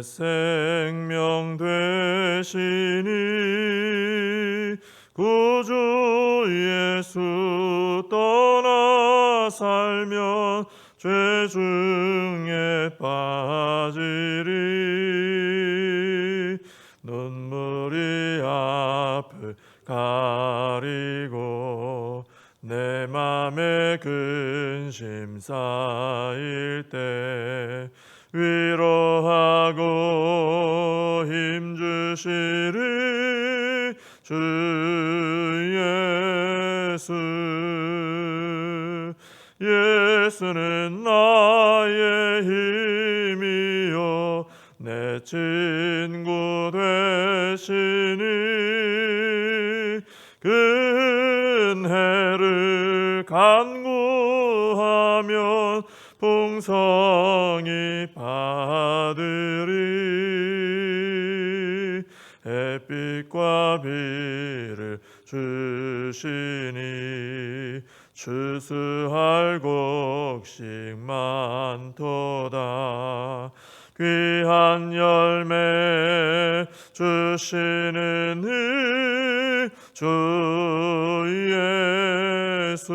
내 생명 되시니 구주 예수 떠나 살면 죄 중에 빠지리. 눈물이 앞을 가리고 내 맘에 근심 쌓일 때 위로하고 힘주시리 주 예수. 예수는 나의 힘이요 내 친구 되시니 그 은혜를 간구하면 풍성히 받으리. 햇빛과 비를 주시니 추수할 곡식 많도다. 귀한 열매 주시는 주 예수.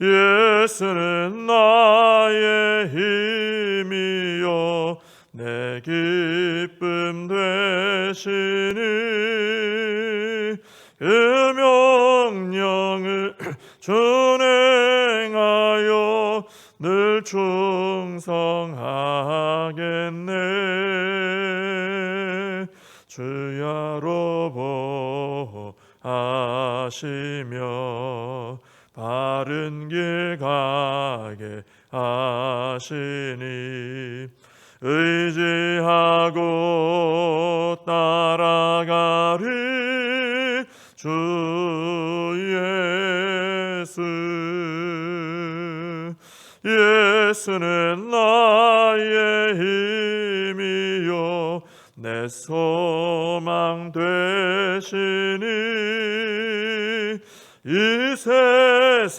예수는 나의 힘이요 내 기쁨 되시니 그 명령을 준행하여 늘 충성하겠네. 주야로 보하시며 바른 길 가게 하시니 의지하고 따라가리 주 예수. 예수는 나의 힘이요 내 소망 되시니 이 세상을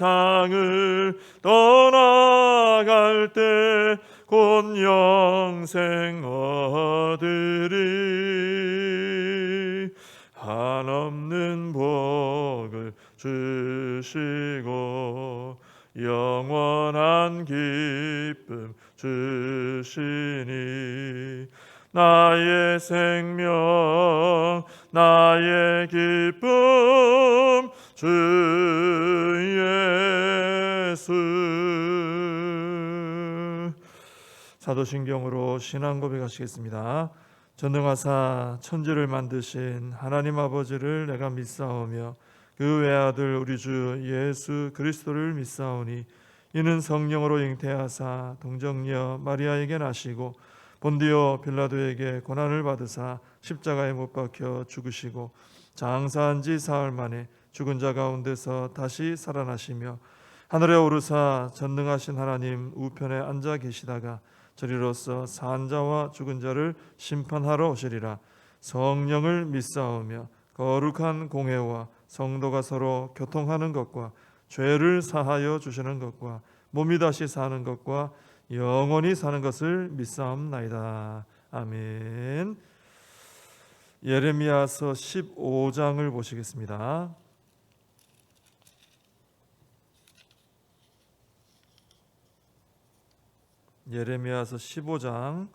떠나갈 때 곧 영생 얻으리. 한없는 복을 주시고 영원한 기쁨 주시니 나의 생명 나의 기쁨 주 예수. 사도신경으로 신앙 고백하시겠습니다. 전능하사 천지를 만드신 하나님 아버지를 내가 믿사오며 그 외아들 우리 주 예수 그리스도를 믿사오니 이는 성령으로 잉태하사 동정녀 마리아에게 나시고 본디오 빌라도에게 고난을 받으사 십자가에 못 박혀 죽으시고 장사한 지 사흘 만에 죽은 자 가운데서 다시 살아나시며 하늘에 오르사 전능하신 하나님 우편에 앉아 계시다가 저리로서 산 자와 죽은 자를 심판하러 오시리라. 성령을 믿사오며 거룩한 공회와 성도가 서로 교통하는 것과 죄를 사하여 주시는 것과 몸이 다시 사는 것과 영원히 사는 것을 믿사옵나이다. 아멘. 예레미야서 15장을 보시겠습니다. 예레미야서 15장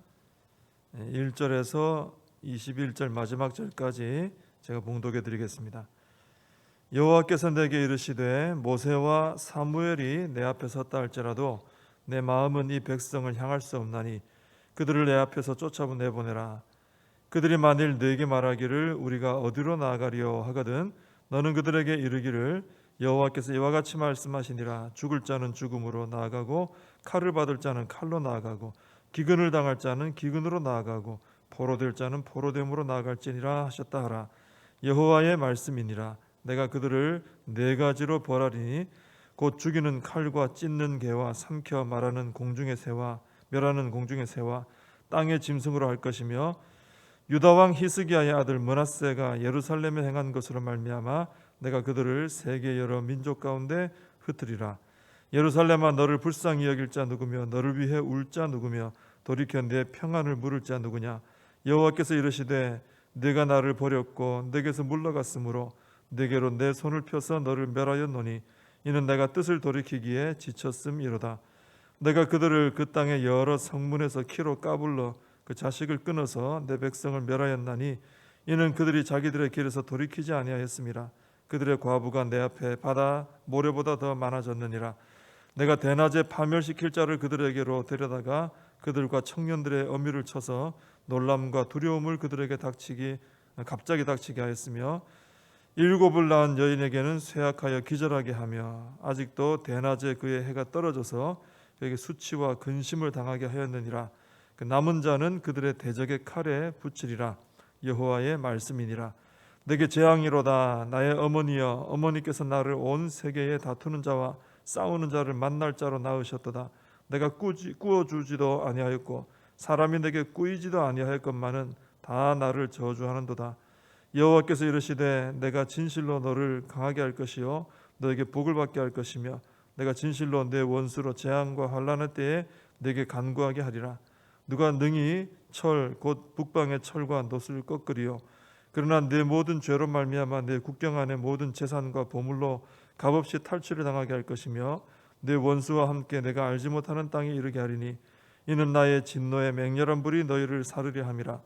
1절에서 21절 마지막 절까지 제가 봉독해 드리겠습니다. 여호와께서 내게 이르시되 모세와 사무엘이 내 앞에 섰다 할지라도 내 마음은 이 백성을 향할 수 없나니 그들을 내 앞에서 쫓아내보내라. 그들이 만일 네게 말하기를 우리가 어디로 나아가리요 하거든 너는 그들에게 이르기를 여호와께서 이와 같이 말씀하시니라. 죽을 자는 죽음으로 나아가고 칼을 받을 자는 칼로 나아가고 기근을 당할 자는 기근으로 나아가고 포로될 자는 포로됨으로 나아갈지니라 하셨다 하라. 여호와의 말씀이니라. 내가 그들을 네 가지로 벌하리니 곧 죽이는 칼과 찢는 개와 삼켜 말하는 공중의 새와 멸하는 공중의 새와 땅의 짐승으로 할 것이며 유다 왕 히스기야의 아들 므낫세가 예루살렘에 행한 것으로 말미암아 내가 그들을 세계 여러 민족 가운데 흩으리라. 예루살렘아 너를 불쌍히 여길 자 누구며 너를 위해 울 자 누구며 돌이켜 내 평안을 물을 자 누구냐? 여호와께서 이르시되 내가 나를 버렸고 내게서 물러갔으므로 내게로 내 손을 펴서 너를 멸하였노니 이는 내가 뜻을 돌이키기에 지쳤음이로다. 내가 그들을 그 땅의 여러 성문에서 키로 까불러 그 자식을 끊어서 내 백성을 멸하였나니 이는 그들이 자기들의 길에서 돌이키지 아니하였음이라. 그들의 과부가 내 앞에 바다 모래보다 더 많아졌느니라. 내가 대낮에 파멸시킬 자를 그들에게로 데려다가 그들과 청년들의 어미를 쳐서 놀람과 두려움을 그들에게 갑자기 닥치게 하였으며 일곱을 낳은 여인에게는 쇠약하여 기절하게 하며 아직도 대낮에 그의 해가 떨어져서 그에게 수치와 근심을 당하게 하였느니라. 그 남은 자는 그들의 대적의 칼에 붙이리라. 여호와의 말씀이니라. 내게 재앙이로다. 나의 어머니여, 어머니께서 나를 온 세계에 다투는 자와 싸우는 자를 만날 자로 낳으셨도다. 내가 꾸어주지도 아니하였고 사람이 내게 꾸이지도 아니하였건만은 다 나를 저주하는도다. 여호와께서 이르시되 내가 진실로 너를 강하게 할 것이요 너에게 복을 받게 할 것이며 내가 진실로 내 원수로 재앙과 환난의 때에 내게 간구하게 하리라. 누가 능히 철 곧 북방의 철과 놋을 꺾으리요 그러나 내 모든 죄로 말미암아 내 국경 안의 모든 재산과 보물로 값없이 탈취를 당하게 할 것이며 내 원수와 함께 내가 알지 못하는 땅에 이르게 하리니 이는 나의 진노의 맹렬한 불이 너희를 사르려 함이라.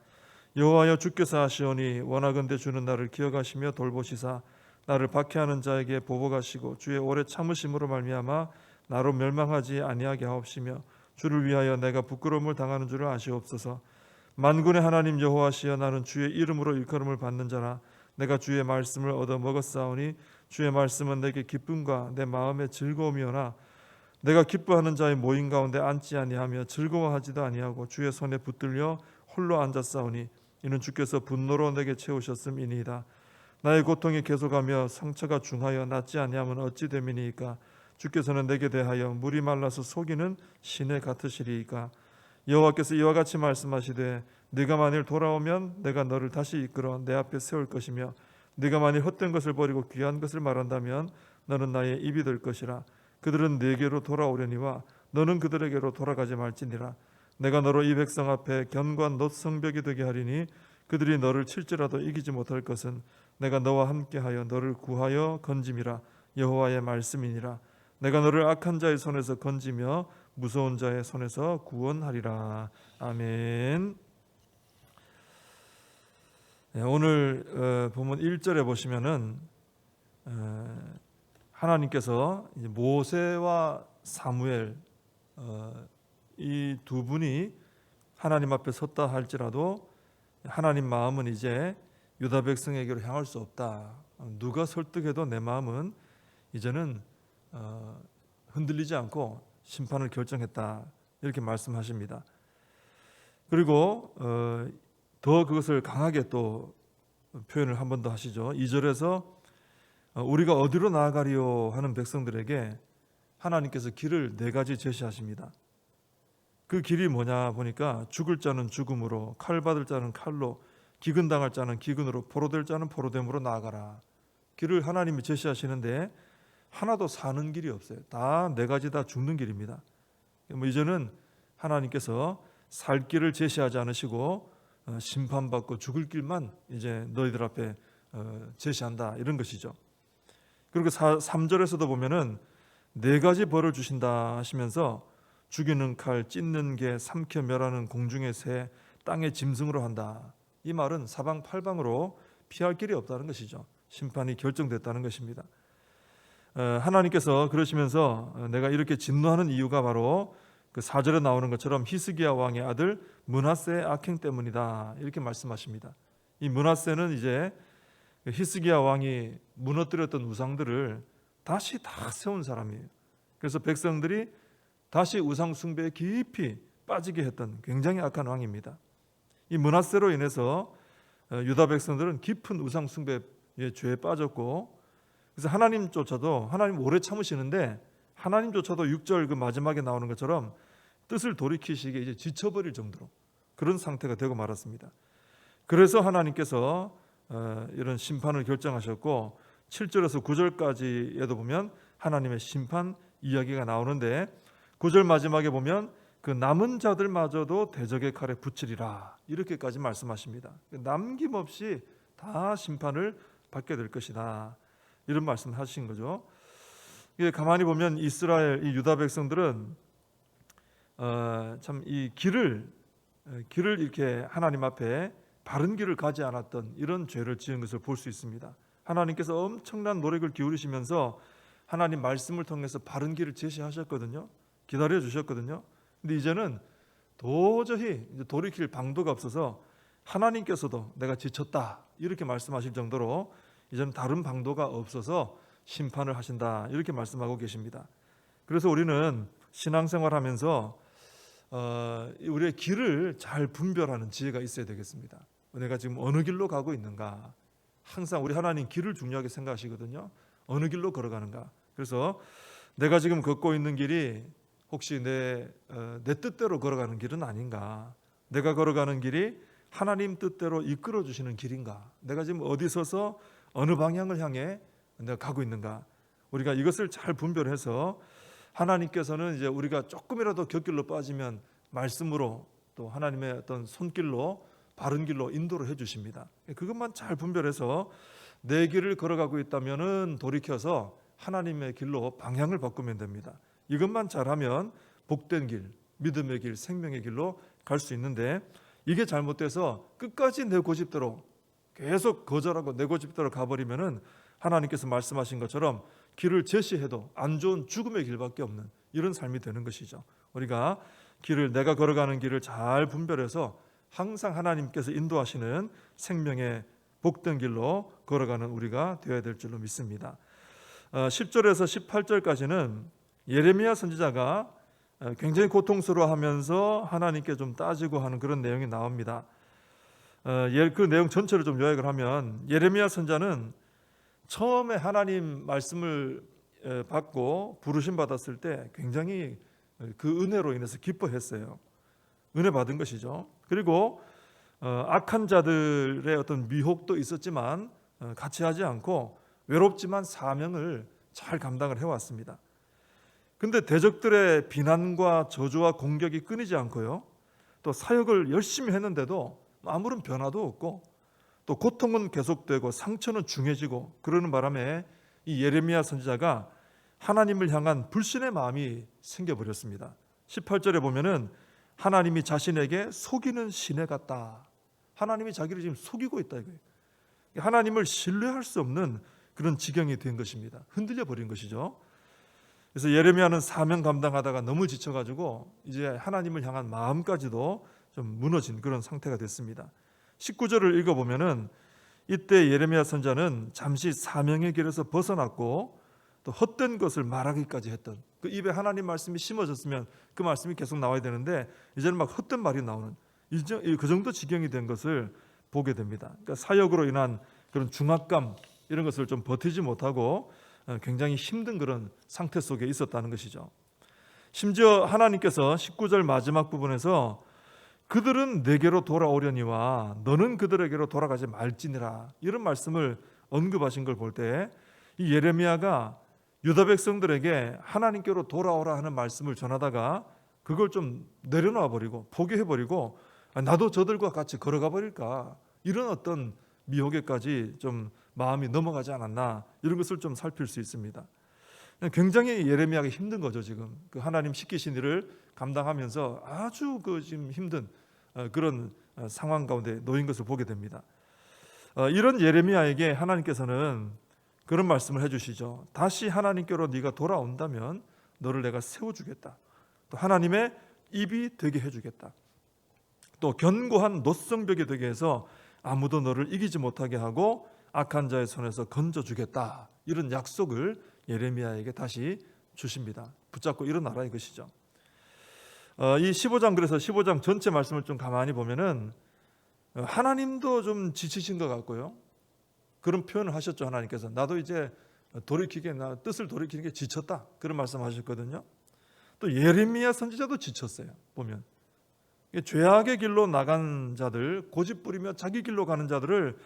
여호와여 주께서 하시오니 원하건대 주는 나를 기억하시며 돌보시사 나를 박해하는 자에게 보복하시고 주의 오래 참으심으로 말미암아 나로 멸망하지 아니하게 하옵시며 주를 위하여 내가 부끄러움을 당하는 줄을 아시옵소서. 만군의 하나님 여호와시여 나는 주의 이름으로 일컬음을 받는 자라. 내가 주의 말씀을 얻어 먹었사오니 주의 말씀은 내게 기쁨과 내 마음의 즐거움이오나 내가 기뻐하는 자의 모임 가운데 앉지 아니하며 즐거워하지도 아니하고 주의 손에 붙들려 홀로 앉았사오니 이는 주께서 분노로 내게 채우셨음이니이다. 나의 고통이 계속하며 상처가 중하여 낫지 아니하면 어찌 됨이니이까. 주께서는 내게 대하여 물이 말라서 속이는 시내 같으시리이까. 여호와께서 이와 같이 말씀하시되 네가 만일 돌아오면 내가 너를 다시 이끌어 내 앞에 세울 것이며 네가 만일 헛된 것을 버리고 귀한 것을 말한다면 너는 나의 입이 될 것이라. 그들은 네게로 돌아오려니와 너는 그들에게로 돌아가지 말지니라. 내가 너로 이 백성 앞에 견고한 놋 성벽이 되게 하리니 그들이 너를 칠지라도 이기지 못할 것은 내가 너와 함께하여 너를 구하여 건짐이라. 여호와의 말씀이니라. 내가 너를 악한 자의 손에서 건지며 무서운 자의 손에서 구원하리라. 아멘. 오늘 본문 1절에 보시면은 하나님께서 모세와 사무엘 이 두 분이 하나님 앞에 섰다 할지라도 하나님 마음은 이제 유다 백성에게로 향할 수 없다. 누가 설득해도 내 마음은 이제는 흔들리지 않고 심판을 결정했다. 이렇게 말씀하십니다. 그리고 더 그것을 강하게 또 표현을 한 번 더 하시죠. 2절에서 우리가 어디로 나아가리요 하는 백성들에게 하나님께서 길을 네 가지 제시하십니다. 그 길이 뭐냐 보니까 죽을 자는 죽음으로, 칼 받을 자는 칼로, 기근당할 자는 기근으로, 포로될 자는 포로됨으로 나아가라. 길을 하나님이 제시하시는데 하나도 사는 길이 없어요. 다 네 가지 다 죽는 길입니다. 이제는 하나님께서 살 길을 제시하지 않으시고 심판받고 죽을 길만 이제 너희들 앞에 제시한다, 이런 것이죠. 그리고 3절에서도 보면은 네 가지 벌을 주신다 하시면서 죽이는 칼, 찢는 개, 삼켜 멸하는 공중의 새, 땅의 짐승으로 한다. 이 말은 사방팔방으로 피할 길이 없다는 것이죠. 심판이 결정됐다는 것입니다. 하나님께서 그러시면서 내가 이렇게 진노하는 이유가 바로 그 4절에 나오는 것처럼 히스기야 왕의 아들 므낫세의 악행 때문이다, 이렇게 말씀하십니다. 이 므낫세는 이제 히스기야 왕이 무너뜨렸던 우상들을 다시 다 세운 사람이에요. 그래서 백성들이 다시 우상 숭배에 깊이 빠지게 했던 굉장히 악한 왕입니다. 이 므낫세로 인해서 유다 백성들은 깊은 우상 숭배의 죄에 빠졌고, 그래서 하나님조차도, 하나님 오래 참으시는데 하나님조차도 6절 그 마지막에 나오는 것처럼 뜻을 돌이키시기에 이제 지쳐버릴 정도로 그런 상태가 되고 말았습니다. 그래서 하나님께서 이런 심판을 결정하셨고 7절에서 9절까지에도 보면 하나님의 심판 이야기가 나오는데 9절 마지막에 보면 그 남은 자들마저도 대적의 칼에 붙이리라 이렇게까지 말씀하십니다. 남김없이 다 심판을 받게 될 것이다 이런 말씀을 하신 거죠. 이게 가만히 보면 이스라엘 이 유다 백성들은 참 이 길을 이렇게 하나님 앞에 바른 길을 가지 않았던 이런 죄를 지은 것을 볼 수 있습니다. 하나님께서 엄청난 노력을 기울이시면서 하나님 말씀을 통해서 바른 길을 제시하셨거든요. 기다려 주셨거든요. 근데 이제는 도저히 이제 돌이킬 방도가 없어서 하나님께서도 내가 지쳤다 이렇게 말씀하실 정도로 이제는 다른 방도가 없어서 심판을 하신다 이렇게 말씀하고 계십니다. 그래서 우리는 신앙생활하면서 우리의 길을 잘 분별하는 지혜가 있어야 되겠습니다. 내가 지금 어느 길로 가고 있는가. 항상 우리 하나님 길을 중요하게 생각하시거든요. 어느 길로 걸어가는가. 그래서 내가 지금 걷고 있는 길이 혹시 내 뜻대로 걸어가는 길은 아닌가. 내가 걸어가는 길이 하나님 뜻대로 이끌어 주시는 길인가. 내가 지금 어디 서서 어느 방향을 향해 내가 가고 있는가. 우리가 이것을 잘 분별해서 하나님께서는 이제 우리가 조금이라도 곁길로 빠지면 말씀으로 또 하나님의 어떤 손길로 바른 길로 인도를 해주십니다. 그것만 잘 분별해서 내 길을 걸어가고 있다면은 돌이켜서 하나님의 길로 방향을 바꾸면 됩니다. 이것만 잘하면 복된 길, 믿음의 길, 생명의 길로 갈 수 있는데 이게 잘못돼서 끝까지 내 고집대로 계속 거절하고 내 고집대로 가버리면은 하나님께서 말씀하신 것처럼 길을 제시해도 안 좋은 죽음의 길밖에 없는 이런 삶이 되는 것이죠. 우리가 내가 걸어가는 길을 잘 분별해서 항상 하나님께서 인도하시는 생명의 복된 길로 걸어가는 우리가 되어야 될 줄로 믿습니다. 10절에서 18절까지는 예레미야 선지자가 굉장히 고통스러워하면서 하나님께 좀 따지고 하는 그런 내용이 나옵니다. 그 내용 전체를 좀 요약을 하면 예레미야 선지자는 처음에 하나님 말씀을 받고 부르심 받았을 때 굉장히 그 은혜로 인해서 기뻐했어요. 은혜 받은 것이죠. 그리고 악한 자들의 어떤 미혹도 있었지만 같이 하지 않고 외롭지만 사명을 잘 감당을 해왔습니다. 근데 대적들의 비난과 저주와 공격이 끊이지 않고요. 또 사역을 열심히 했는데도 아무런 변화도 없고 또 고통은 계속되고 상처는 중해지고 그러는 바람에 이 예레미야 선지자가 하나님을 향한 불신의 마음이 생겨버렸습니다. 18절에 보면은 하나님이 자신에게 속이는 시내 같다. 하나님이 자기를 지금 속이고 있다 이거예요. 하나님을 신뢰할 수 없는 그런 지경이 된 것입니다. 흔들려 버린 것이죠. 그래서 예레미야는 사명 감당하다가 너무 지쳐가지고 이제 하나님을 향한 마음까지도 좀 무너진 그런 상태가 됐습니다. 19절을 읽어보면은 이때 예레미야 선지자는 잠시 사명의 길에서 벗어났고 또 헛된 것을 말하기까지 했던 그 입에 하나님 말씀이 심어졌으면 그 말씀이 계속 나와야 되는데 이제는 막 헛된 말이 나오는 그 정도 지경이 된 것을 보게 됩니다. 그러니까 사역으로 인한 그런 중압감 이런 것을 좀 버티지 못하고 굉장히 힘든 그런 상태 속에 있었다는 것이죠. 심지어 하나님께서 19절 마지막 부분에서 그들은 내게로 돌아오려니와 너는 그들에게로 돌아가지 말지니라 이런 말씀을 언급하신 걸 볼 때 이 예레미야가 유다 백성들에게 하나님께로 돌아오라 하는 말씀을 전하다가 그걸 좀 내려놔 버리고 포기해 버리고 나도 저들과 같이 걸어가 버릴까 이런 어떤 미혹에까지 좀 마음이 넘어가지 않았나 이런 것을 좀 살필 수 있습니다. 굉장히 예레미야가 힘든 거죠. 지금 그 하나님 시키신 일을 감당하면서 아주 지금 힘든 그런 상황 가운데 놓인 것을 보게 됩니다. 이런 예레미야에게 하나님께서는 그런 말씀을 해주시죠. 다시 하나님께로 네가 돌아온다면 너를 내가 세워주겠다. 또 하나님의 입이 되게 해주겠다. 또 견고한 노성벽이 되게 해서 아무도 너를 이기지 못하게 하고 악한 자의 손에서 건져주겠다. 이런 약속을 예레미야에게 다시 주십니다. 붙잡고 일어나라 이것이죠. 이 15장 그래서 15장 전체 말씀을 좀 가만히 보면은 하나님도 좀 지치신 것 같고요. 그런 표현을 하셨죠. 하나님께서 나도 이제 나 뜻을 돌이키는 게 지쳤다. 그런 말씀하셨거든요. 또 예레미야 선지자도 지쳤어요. 보면 죄악의 길로 나간 자들, 고집 부리며 자기 길로 가는 자들을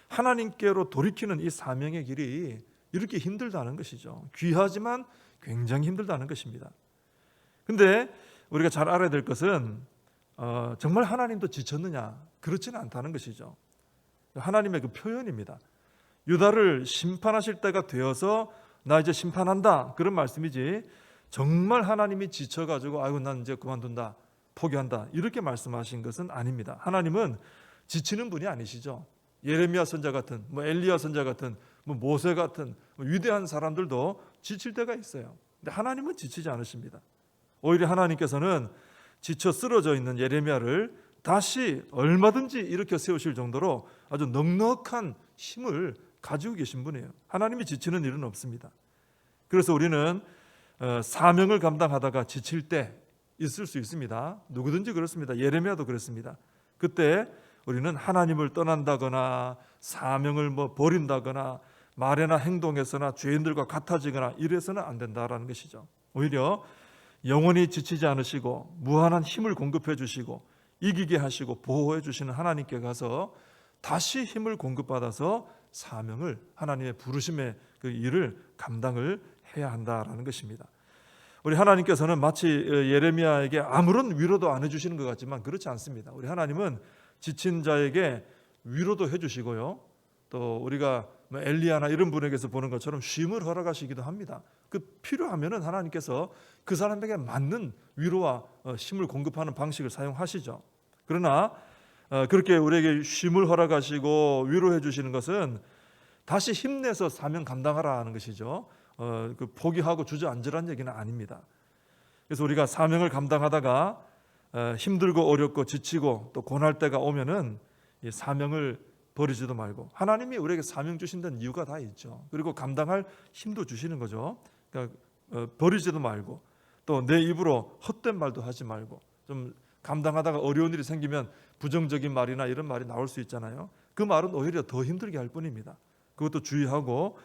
하나님께로 돌이키는 이 사명의 길이 이렇게 힘들다는 것이죠. 귀하지만 굉장히 힘들다는 것입니다. 근데 우리가 잘 알아야 될 것은 정말 하나님도 지쳤느냐? 그렇지는 않다는 것이죠. 하나님의 그 표현입니다. 유다를 심판하실 때가 되어서 나 이제 심판한다, 그런 말씀이지 정말 하나님이 지쳐가지고 아이고 난 이제 그만둔다, 포기한다, 이렇게 말씀하신 것은 아닙니다. 하나님은 지치는 분이 아니시죠. 예레미야 선자 같은, 엘리야 선자 같은, 모세 같은 위대한 사람들도 지칠 때가 있어요. 근데 하나님은 지치지 않으십니다. 오히려 하나님께서는 지쳐 쓰러져 있는 예레미야를 다시 얼마든지 일으켜 세우실 정도로 아주 넉넉한 힘을 가지고 계신 분이에요. 하나님이 지치는 일은 없습니다. 그래서 우리는 사명을 감당하다가 지칠 때 있을 수 있습니다. 누구든지 그렇습니다. 예레미야도 그렇습니다. 그때 우리는 하나님을 떠난다거나 사명을 버린다거나 말이나 행동에서나 죄인들과 같아지거나 이래서는 안 된다라는 것이죠. 오히려 영원히 지치지 않으시고 무한한 힘을 공급해 주시고 이기게 하시고 보호해 주시는 하나님께 가서 다시 힘을 공급받아서 사명을, 하나님의 부르심의 그 일을 감당을 해야 한다라는 것입니다. 우리 하나님께서는 마치 예레미야에게 아무런 위로도 안 해주시는 것 같지만 그렇지 않습니다. 우리 하나님은 지친 자에게 위로도 해주시고요, 또 우리가 엘리야나 이런 분에게서 보는 것처럼 쉼을 허락하시기도 합니다. 그 필요하면은 하나님께서 그 사람에게 맞는 위로와 힘을 공급하는 방식을 사용하시죠. 그러나 그렇게 우리에게 쉼을 허락하시고 위로해 주시는 것은 다시 힘내서 사명 감당하라 하는 것이죠. 그 포기하고 주저앉으라는 얘기는 아닙니다. 그래서 우리가 사명을 감당하다가 힘들고 어렵고 지치고 또 고날 때가 오면은 이 사명을 버리지도 말고, 하나님이 우리에게 사명 주신다는 이유가 다 있죠. 그리고 감당할 힘도 주시는 거죠. 그러니까 버리지도 말고 또 내 입으로 헛된 말도 하지 말고, 좀 감당하다가 어려운 일이 생기면 부정적인 말이나 이런 말이 나올 수 있잖아요. 그 말은 오히려 더 힘들게 할 뿐입니다. 그것도 주의하고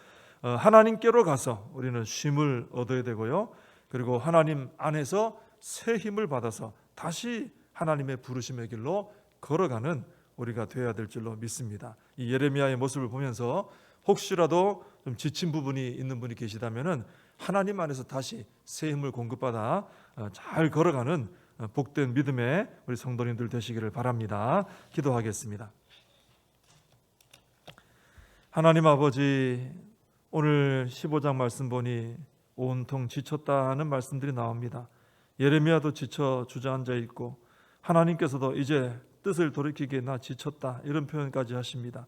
하나님께로 가서 우리는 쉼을 얻어야 되고요, 그리고 하나님 안에서 새 힘을 받아서 다시 하나님의 부르심의 길로 걸어가는 우리가 되어야 될 줄로 믿습니다. 이 예레미야의 모습을 보면서 혹시라도 좀 지친 부분이 있는 분이 계시다면은 하나님 안에서 다시 새 힘을 공급받아 잘 걸어가는 복된 믿음의 우리 성도님들 되시기를 바랍니다. 기도하겠습니다. 하나님 아버지, 오늘 15장 말씀 보니 온통 지쳤다 하는 말씀들이 나옵니다. 예레미야도 지쳐 주저앉아 있고 하나님께서도 이제 뜻을 돌이키기에 나 지쳤다, 이런 표현까지 하십니다.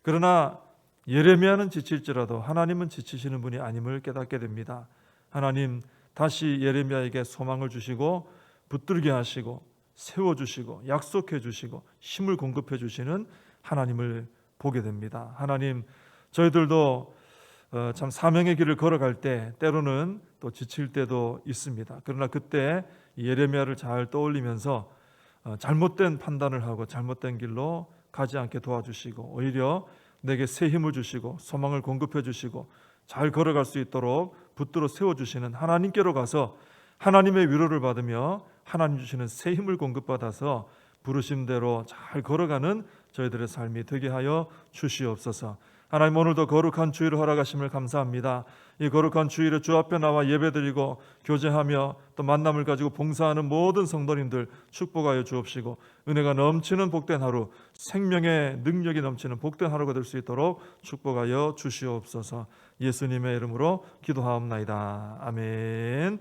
그러나 예레미야는 지칠지라도 하나님은 지치시는 분이 아님을 깨닫게 됩니다. 하나님 다시 예레미야에게 소망을 주시고 붙들게 하시고 세워주시고 약속해 주시고 힘을 공급해 주시는 하나님을 보게 됩니다. 하나님, 저희들도 참 사명의 길을 걸어갈 때 때로는 또 지칠 때도 있습니다. 그러나 그때 예레미야를 잘 떠올리면서 잘못된 판단을 하고 잘못된 길로 가지 않게 도와주시고 오히려 내게 새 힘을 주시고 소망을 공급해 주시고 잘 걸어갈 수 있도록 붙들어 세워주시는 하나님께로 가서 하나님의 위로를 받으며 하나님 주시는 새 힘을 공급받아서 부르심대로 잘 걸어가는 저희들의 삶이 되게 하여 주시옵소서. 하나님, 오늘도 거룩한 주일을 허락하심을 감사합니다. 이 거룩한 주일에 주 앞에 나와 예배드리고 교제하며 또 만남을 가지고 봉사하는 모든 성도님들 축복하여 주옵시고 은혜가 넘치는 복된 하루, 생명의 능력이 넘치는 복된 하루가 될 수 있도록 축복하여 주시옵소서. 예수님의 이름으로 기도하옵나이다. 아멘.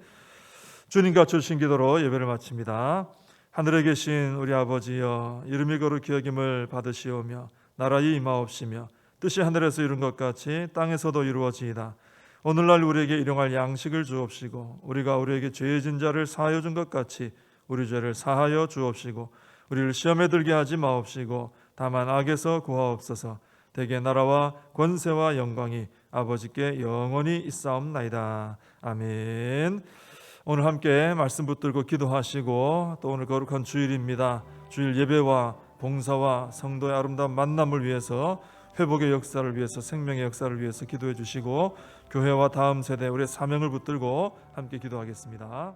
주님과 주신 기도로 예배를 마칩니다. 하늘에 계신 우리 아버지여, 이름이 거룩히 여김을 받으시오며 나라의 임하옵시며 뜻이 하늘에서 이룬 것 같이 땅에서도 이루어지이다. 오늘날 우리에게 일용할 양식을 주옵시고 우리가 우리에게 죄 진 자를 사하여 준 것 같이 우리 죄를 사하여 주옵시고 우리를 시험에 들게 하지 마옵시고 다만 악에서 구하옵소서. 대개 나라와 권세와 영광이 아버지께 영원히 있사옵나이다. 아멘. 오늘 함께 말씀 붙들고 기도하시고 또 오늘 거룩한 주일입니다. 주일 예배와 봉사와 성도의 아름다운 만남을 위해서, 회복의 역사를 위해서, 생명의 역사를 위해서 기도해 주시고 교회와 다음 세대 우리의 사명을 붙들고 함께 기도하겠습니다.